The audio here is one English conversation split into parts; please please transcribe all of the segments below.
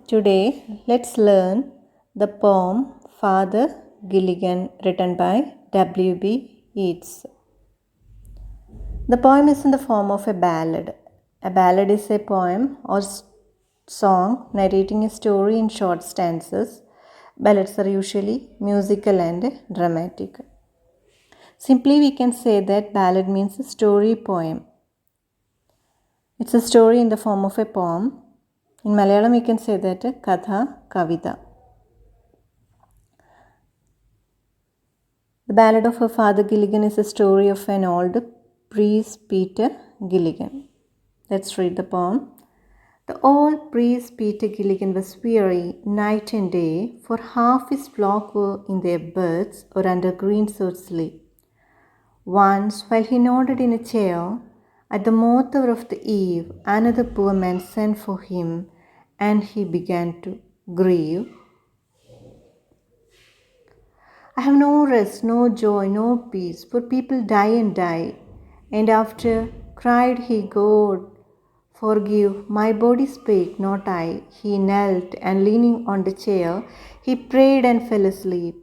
Today, let's learn the poem Father Gilligan written by W.B. Yeats. The poem is in the form of a ballad. A ballad is a poem or song narrating a story in short stanzas. Ballads are usually musical and dramatic. Simply, we can say that ballad means a story poem. It's a story in the form of a poem. In Malayalam, we can say that Katha Kavita. The Ballad of Her Father Gilligan is a story of an old priest, Peter Gilligan. Let's read the poem. The old priest Peter Gilligan was weary night and day, for half his flock were in their beds or under greensward's lee. Once, while he nodded in a chair, at the moat hour of the eve, another poor man sent for him, and he began to grieve. I have no rest, no joy, no peace, for people die and die. And after cried he, God, forgive, my body spake, not I. He knelt, and leaning on the chair, he prayed and fell asleep.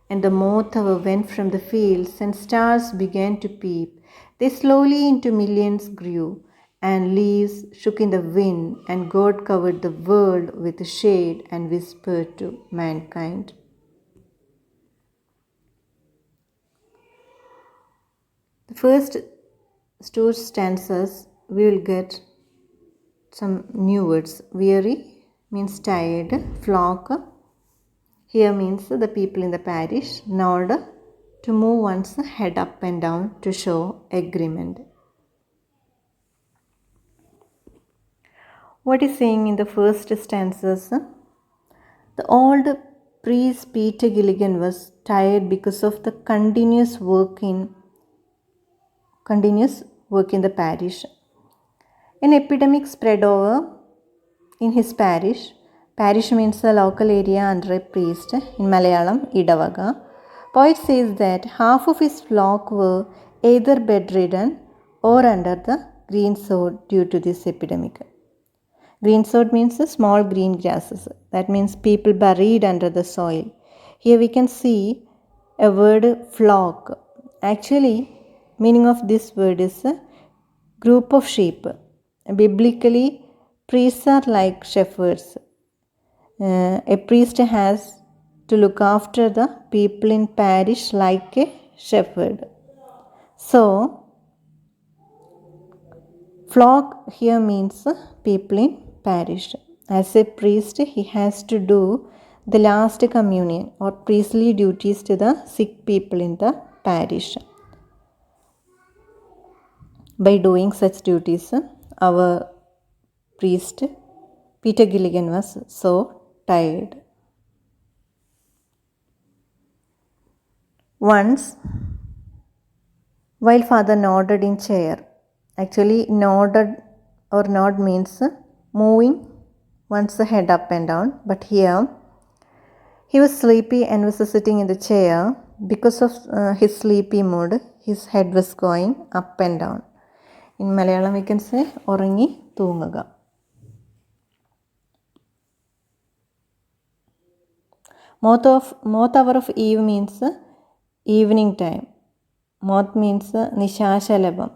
And the moth hour went from the fields, and stars began to peep. They slowly into millions grew, and leaves shook in the wind, and God covered the world with shade and whispered to mankind. The first two stanzas we will get some new words. Weary means tired, flock here means the people in the parish, nod to move one's head up and down to show agreement. What is saying in the first stanzas? The old priest Peter Gilligan was tired because of the continuous work in the parish. An epidemic spread over in his parish. Parish means a local area under a priest. In Malayalam, Idavaga. Poet says that half of his flock were either bedridden or under the greensward due to this epidemic. Greensward means small green grasses. That means people buried under the soil. Here we can see a word flock. Actually, meaning of this word is a group of sheep. Biblically, priests are like shepherds. A priest has to look after the people in parish like a shepherd. So, flock here means people in parish. As a priest, he has to do the last communion or priestly duties to the sick people in the parish. By doing such duties, our priest Peter Gilligan was so tired. Once, while father nodded in chair, actually nodded or nod means moving one's head up and down, but here he was sleepy and was sitting in the chair. Because of his sleepy mood, his head was going up and down. In Malayalam we can say orangi thoonguka. Moth hour of eve means evening time. Moth means nishashalabam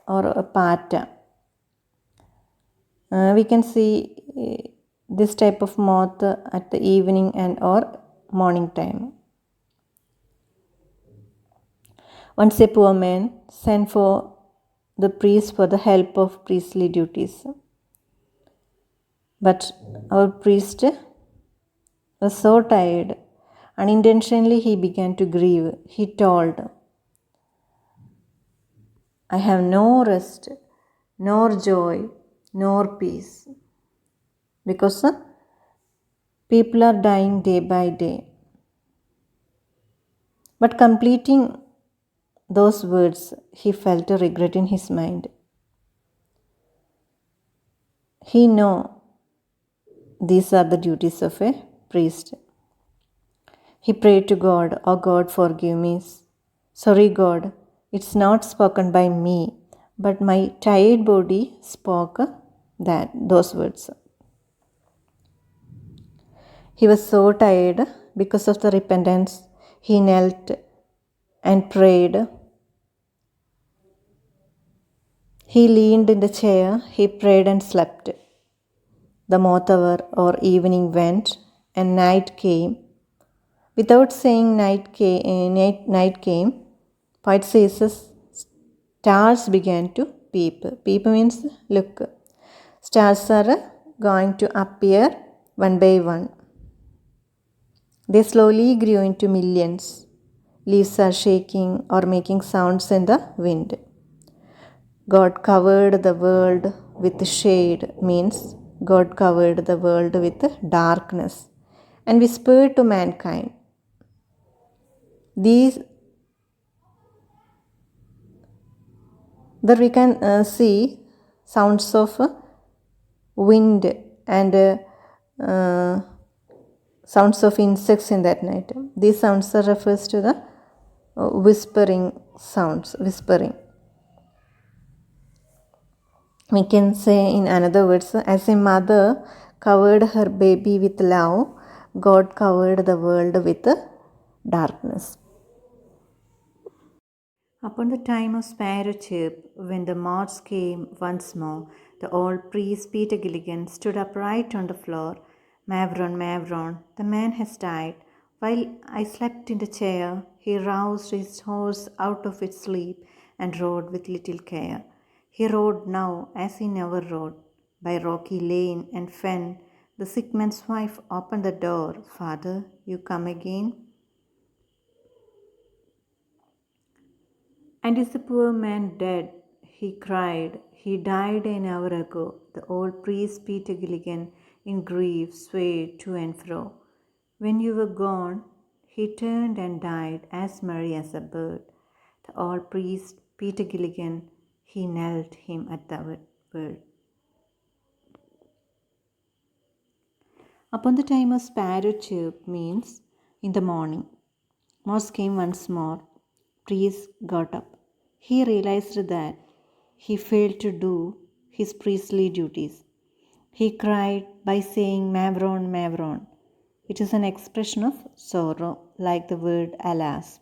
or a pata. We can see this type of moth at the evening and or morning time. Once a poor man sent for the priest for the help of priestly duties. But our priest was so tired, unintentionally he began to grieve. He told, I have no rest, nor joy, nor peace. Because people are dying day by day. But completing those words, he felt a regret in his mind. He knew these are the duties of a priest. He prayed to God, oh God, forgive me. Sorry, God, it's not spoken by me, but my tired body spoke those words. He was so tired because of the repentance. He knelt and prayed. He leaned in the chair, he prayed and slept. The moth hour or evening went, and night came. Without saying night came, poet says stars began to peep. Peep means look. Stars are going to appear one by one. They slowly grew into millions. Leaves are shaking or making sounds in the wind. God covered the world with shade means God covered the world with darkness and whispered to mankind. These there we can see sounds of wind and sounds of insects in that night. These sounds refers to the whispering sounds, whispering. We can say in another words, as a mother covered her baby with love, God covered the world with darkness. Upon the time of sparrow chirp, when the moths came once more, the old priest Peter Gilligan stood upright on the floor. Mavron, Mavron, the man has died. While I slept in the chair, he roused his horse out of its sleep and rode with little care. He rode now as he never rode. By rocky lane and fen, the sick man's wife opened the door. Father, you come again? And is the poor man dead? He cried. He died an hour ago. The old priest Peter Gilligan in grief swayed to and fro. When you were gone, he turned and died as merry as a bird. The old priest Peter Gilligan, he knelt him at the word. Upon the time of sparrow chirp means in the morning. Moss came once more. Priest got up. He realized that he failed to do his priestly duties. He cried by saying, Mavron, Mavron. It is an expression of sorrow, like the word alas.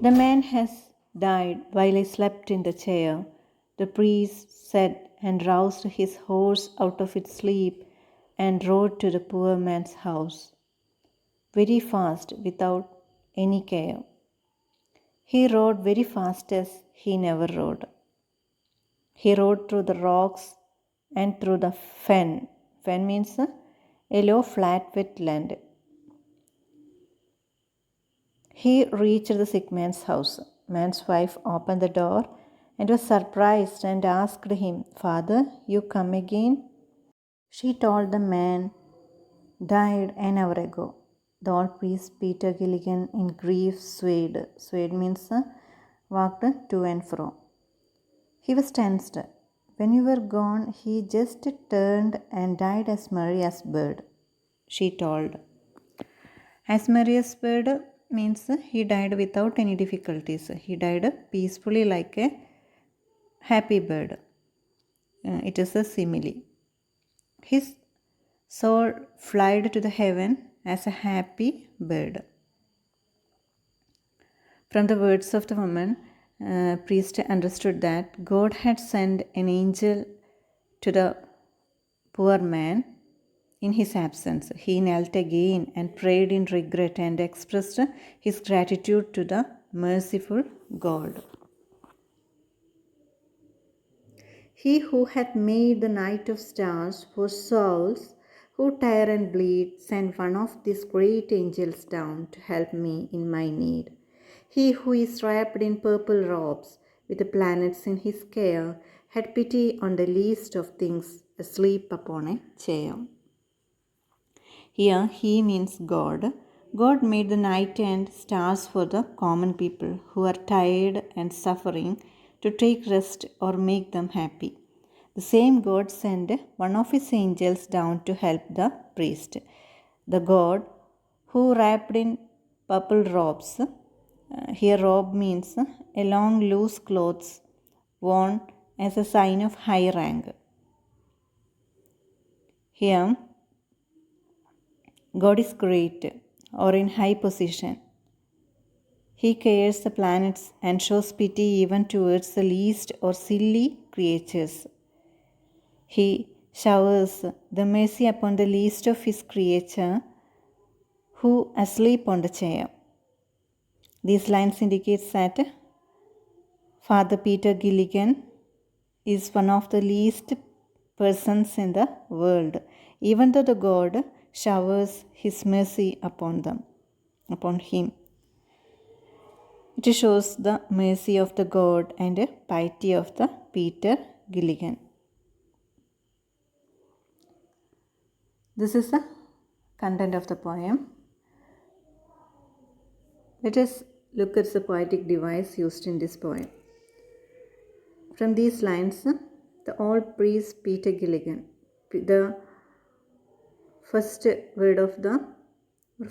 The man has died while I slept in the chair, the priest said, and roused his horse out of its sleep and rode to the poor man's house, very fast, without any care. He rode very fast as he never rode. He rode through the rocks and through the fen. Fen means a low, flat, wet land. He reached the sick man's house. Man's wife opened the door and was surprised and asked him, Father, you come again? She told the man died an hour ago. The old priest Peter Gilligan in grief swayed. Swayed means walked to and fro. He was tensed. When you were gone, he just turned and died as merry as bird, she told. As merry as bird means he died without any difficulties. He died peacefully like a happy bird. It is a simile. His soul flied to the heaven as a happy bird. From the words of the woman, priest understood that God had sent an angel to the poor man in his absence. He knelt again and prayed in regret and expressed his gratitude to the merciful God. He who hath made the night of stars for souls who tire and bleed, sent one of these great angels down to help me in my need. He who is wrapped in purple robes, with the planets in his care, had pity on the least of things asleep upon a chair. Here, he means God. God made the night and stars for the common people who are tired and suffering to take rest or make them happy. The same God sent one of his angels down to help the priest. The God who wrapped in purple robes. Here, robe means a long, loose clothes worn as a sign of high rank. Here, God is great or in high position. He cares the planets and shows pity even towards the least or silly creatures. He showers the mercy upon the least of his creature who asleep on the chair. These lines indicate that Father Peter Gilligan is one of the least persons in the world, even though the God showers his mercy upon him. It shows the mercy of the God and piety of the Peter Gilligan. This is the content of the poem. Let us look at the poetic device used in this poem. From these lines, the old priest Peter Gilligan, the first word of the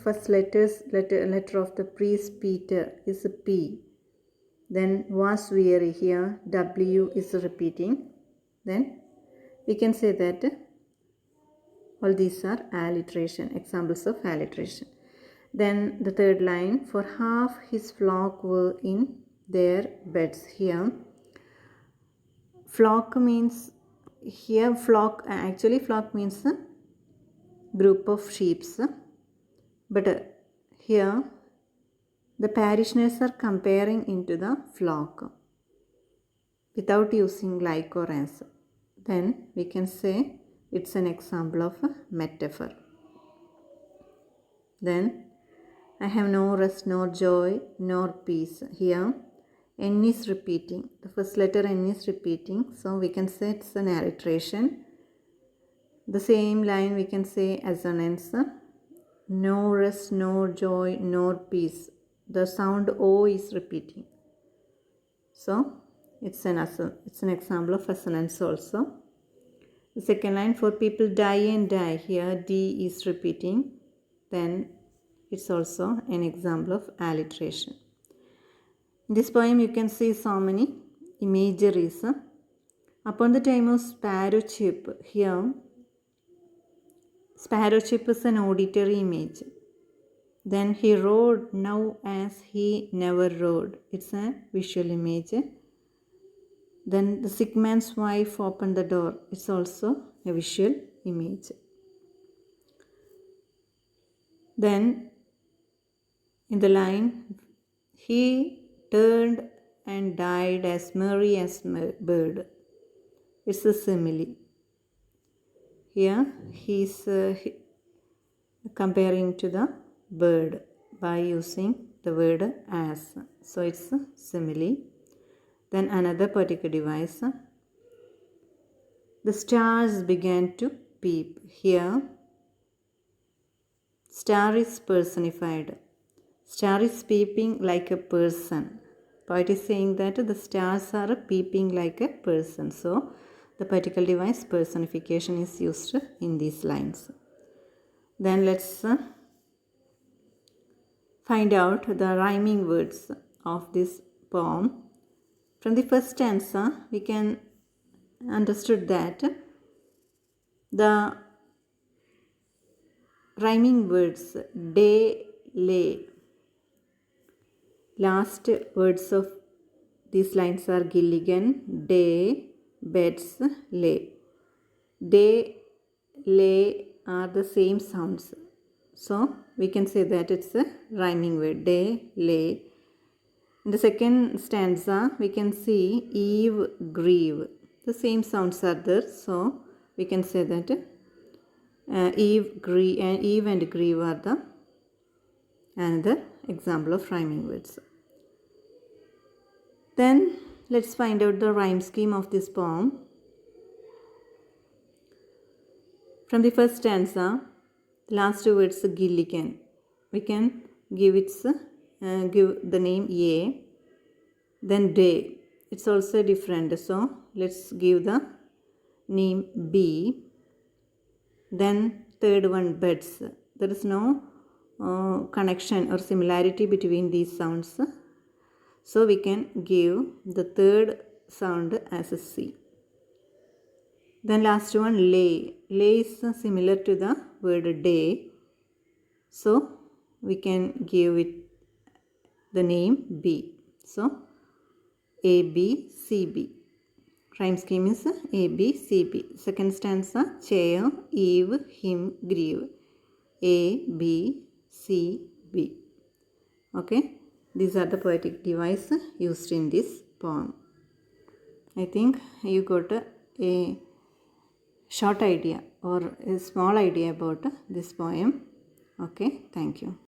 first letter of the priest Peter is a P. Then was weary, here W is repeating. Then we can say that all these are alliteration, examples of alliteration. Then the third line, for half his flock were in their beds. Here flock means, here flock, actually flock means a group of sheep, but here the parishioners are comparing into the flock without using like or as. Then we can say it's an example of a metaphor. Then I have no rest, nor joy, nor peace. Here N is repeating. The first letter N is repeating. So we can say it's an alliteration. The same line we can say as an answer. No rest, nor joy, nor peace. The sound O is repeating. So it's an example of assonance also. The second line, for people die and die. Here D is repeating. Then it's also an example of alliteration. In this poem you can see so many imageries. Upon the time of sparrowship, here sparrowship is an auditory image. Then he rode now as he never rode. It's a visual image. Then the sick man's wife opened the door. It's also a visual image. Then in the line, he turned and died as merry as bird. It's a simile. Here he is comparing to the bird by using the word as. So it's a simile. Then another poetic device. The stars began to peep. Here star is personified. Star is peeping like a person. Poet is saying that the stars are peeping like a person. So the poetical device personification is used in these lines. Then let's find out the rhyming words of this poem. From the first stanza, we can understood that the rhyming words day, lay. Last words of these lines are Gilligan, day, beds, lay. Day, lay are the same sounds. So we can say that it's a rhyming word, day, lay. In the second stanza, we can see eve, grieve. The same sounds are there. So we can say that eve and grieve are the another example of rhyming words. Then let's find out the rhyme scheme of this poem. From the first stanza, the last two words Gilligan. We can give the name A. Then day. It's also different. So let's give the name B. Then third one beds. There is no connection or similarity between these sounds. So we can give the third sound as a C. Then last one lay. Lay is similar to the word day. So we can give it the name B. So A B C B. Rhyme scheme is A B C B. Second stanza, chair, eve, him, grieve. A B C B. Okay, these are the poetic device used in this poem. I think you got a short idea or a small idea about this poem. Okay, thank you.